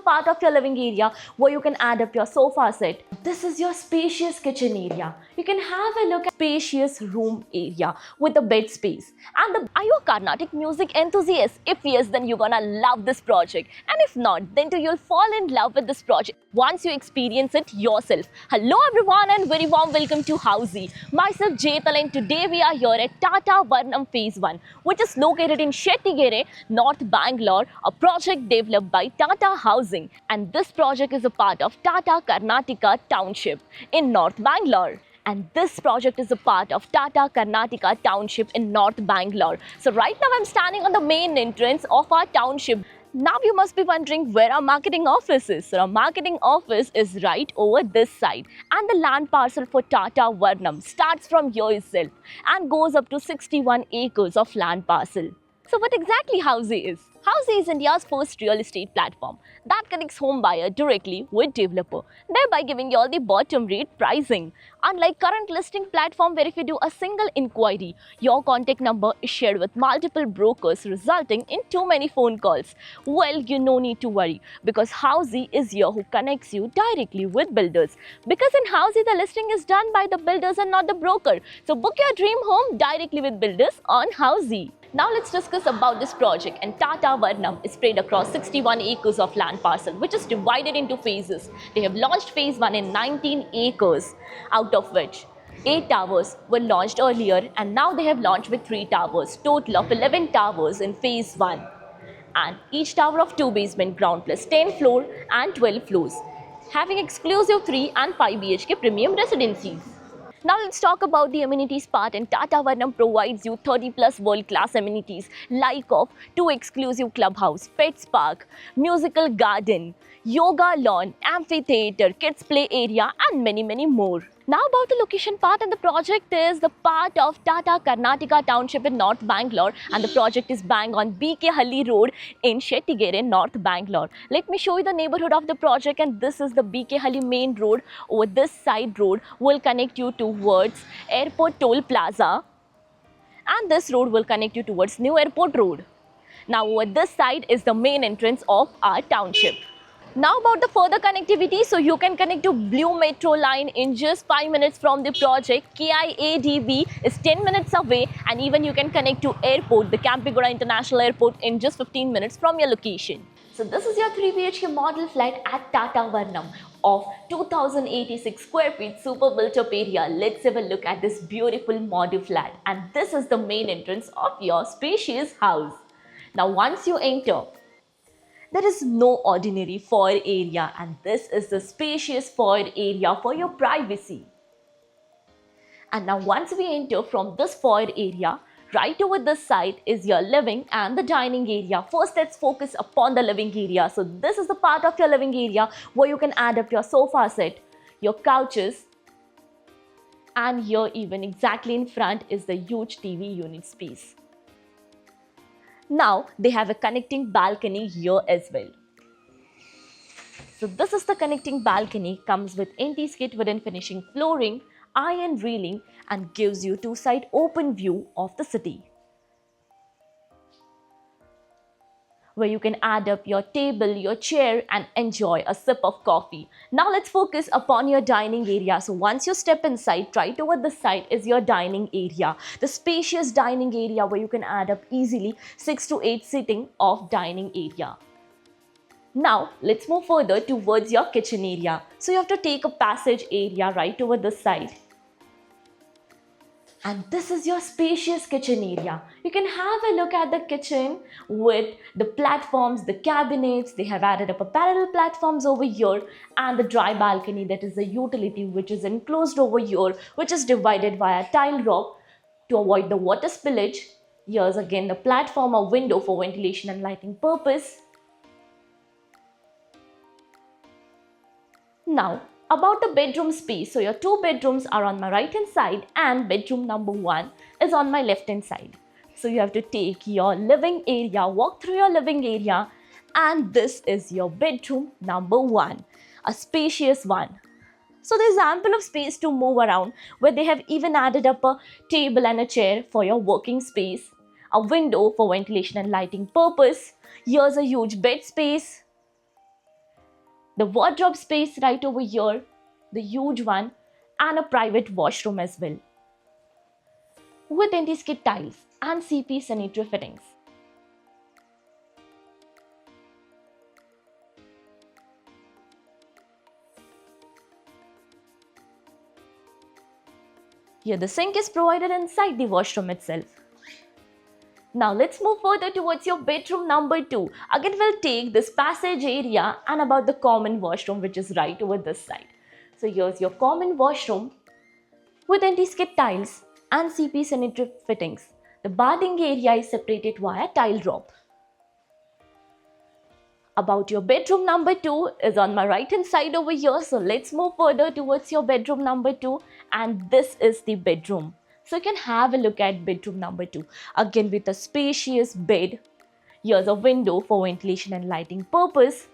part of your living area where you can add up your sofa set. This is your spacious kitchen area. You can have a look at spacious room area with a bed space. Are you a Carnatic music enthusiast? If yes, then you're gonna love this project. And if not, then too you'll fall in love with this project once you experience it yourself. Hello everyone and very warm welcome to Housey. Myself Jetal and today we are here at Tata Varnam Phase 1, which is located in Shettigere, North Bangalore, a project developed by Tata Housing. And this project is a part of Tata Karnataka Township in North Bangalore. And this project is a part of Tata Karnataka Township in North Bangalore. So right now I'm standing on the main entrance of our township. Now you must be wondering where our marketing office is. So our marketing office is right over this side. And the land parcel for Tata Varnam starts from here itself and goes up to 61 acres of land parcel. So what exactly Housey is? Housey is India's first real estate platform that connects home buyer directly with developer, thereby giving you all the bottom rate pricing. Unlike current listing platform where if you do a single inquiry, your contact number is shared with multiple brokers resulting in too many phone calls. Well, you no need to worry because Housey is here who connects you directly with builders. Because in Housey the listing is done by the builders and not the broker. So book your dream home directly with builders on Housey. Now let's discuss about this project. And Tata Varnam is spread across 61 acres of land parcel which is divided into phases. They have launched phase 1 in 19 acres, out of which 8 towers were launched earlier and now they have launched with 3 towers, total of 11 towers in phase 1. And each tower of 2 basement ground plus 10 floor and 12 floors, having exclusive 3 and 5 BHK premium residencies. Now let's talk about the amenities part, and Tata Varnam provides you 30 plus world-class amenities like of 2 exclusive clubhouse, pets park, musical garden, yoga lawn, amphitheatre, kids play area and many more. Now about the location part, and the project is the part of Tata Karnataka Township in North Bangalore and the project is bang on BK Halli Road in Shettigere, North Bangalore. Let me show you the neighborhood of the project, and this is the BK Halli main road. Over this side road will connect you towards Airport Toll Plaza and this road will connect you towards New Airport Road. Now over this side is the main entrance of our township. Now about the further connectivity, so you can connect to Blue Metro line in just 5 minutes from the project. KIADB is 10 minutes away and even you can connect to airport, the Campigouda International Airport in just 15 minutes from your location. So this is your 3 BHK model flat at Tata Varnam of 2086 square feet super built up area. Let's have a look at this beautiful model flat, and this is the main entrance of your spacious house. Now once you enter, there is no ordinary foyer area and this is the spacious foyer area for your privacy. And now once we enter from this foyer area, right over this side is your living and the dining area. First let's focus upon the living area. So this is the part of your living area where you can add up your sofa set, your couches, and here even exactly in front is the huge TV unit space. Now they have a connecting balcony here as well. So this is the connecting balcony, comes with anti-skid wooden finishing flooring, iron railing and gives you 2-side open view of the city, where you can add up your table, your chair and enjoy a sip of coffee. Now let's focus upon your dining area. So once you step inside, right over this side is your dining area. The spacious dining area where you can add up easily 6 to 8 sitting of dining area. Now let's move further towards your kitchen area. So you have to take a passage area right over this side. And this is your spacious kitchen area. You can have a look at the kitchen with the platforms, the cabinets. They have added up a parallel platforms over here and the dry balcony, that is the utility which is enclosed over here, which is divided via tile rope to avoid the water spillage. Here's again the platform or window for ventilation and lighting purpose. Now about the bedroom space, so your 2 bedrooms are on my right hand side and bedroom number 1 is on my left hand side. So you have to take your living area, walk through your living area, and this is your bedroom number 1, a spacious one. So there's ample of space to move around, where they have even added up a table and a chair for your working space, a window for ventilation and lighting purpose. Here's a huge bed space. The wardrobe space right over here, the huge one, and a private washroom as well, with anti-skid tiles and CP sanitary fittings. Here the sink is provided inside the washroom itself. Now let's move further towards your bedroom number 2. Again we'll take this passage area and about the common washroom, which is right over this side. So here's your common washroom with anti-skid tiles and CP sanitary fittings. The bathing area is separated via tile drop. About your bedroom number 2 is on my right hand side over here. So let's move further towards your bedroom number 2, and this is the bedroom. So you can have a look at bedroom number 2. Again with a spacious bed. Here's a window for ventilation and lighting purpose.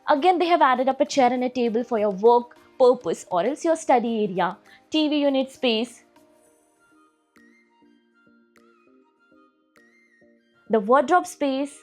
Again they have added up a chair and a table for your work purpose or else your study area. TV unit space. The wardrobe space.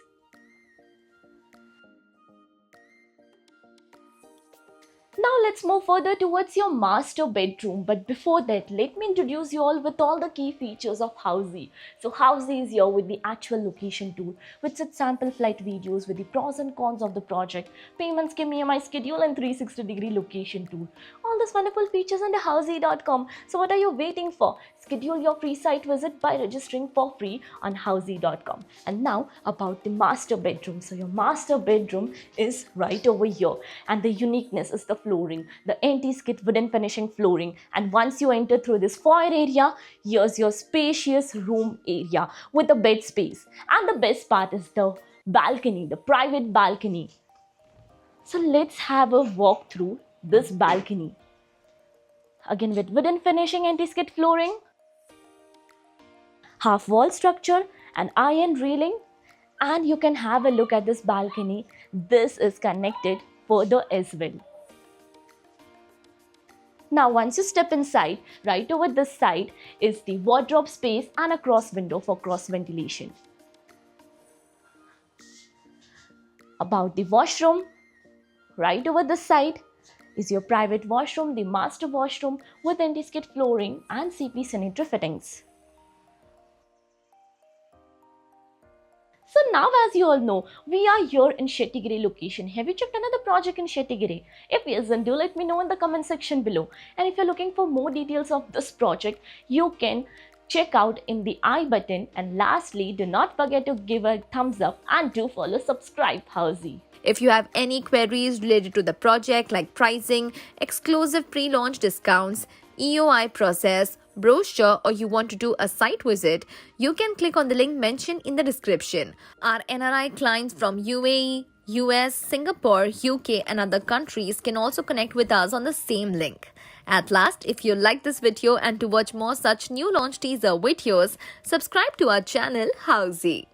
Now let's move further towards your master bedroom, but before that let me introduce you all with all the key features of Housey. So Housey is here with the actual location tool, which sets sample flight videos with the pros and cons of the project, payment scheme, EMI schedule and 360-degree location tool. All these wonderful features under Housey.com. So what are you waiting for? Schedule your free site visit by registering for free on Housey.com. And now about the master bedroom. So your master bedroom is right over here, and the uniqueness is the flooring, the anti-skid wooden finishing flooring. And once you enter through this foyer area, here's your spacious room area with a bed space. And the best part is the balcony, the private balcony. So let's have a walk through this balcony. Again with wooden finishing, anti-skid flooring, half wall structure and iron railing. And you can have a look at this balcony. This is connected further as well. Now once you step inside, right over this side is the wardrobe space and a cross window for cross ventilation. About the washroom, right over this side is your private washroom, the master washroom with anti-skid flooring and CP sanitary fittings. So now as you all know, we are here in Shettigiri location. Have you checked another project in Shettigiri? If yes, then do let me know in the comment section below. And if you're looking for more details of this project, you can check out in the I button. And lastly, do not forget to give a thumbs up and do follow subscribe Housey. If you have any queries related to the project like pricing, exclusive pre-launch discounts, EOI process, brochure, or you want to do a site visit, you can click on the link mentioned in the description. Our NRI clients from UAE, US, Singapore, UK and other countries can also connect with us on the same link. At last, if you like this video and to watch more such new launch teaser videos, subscribe to our channel Housey.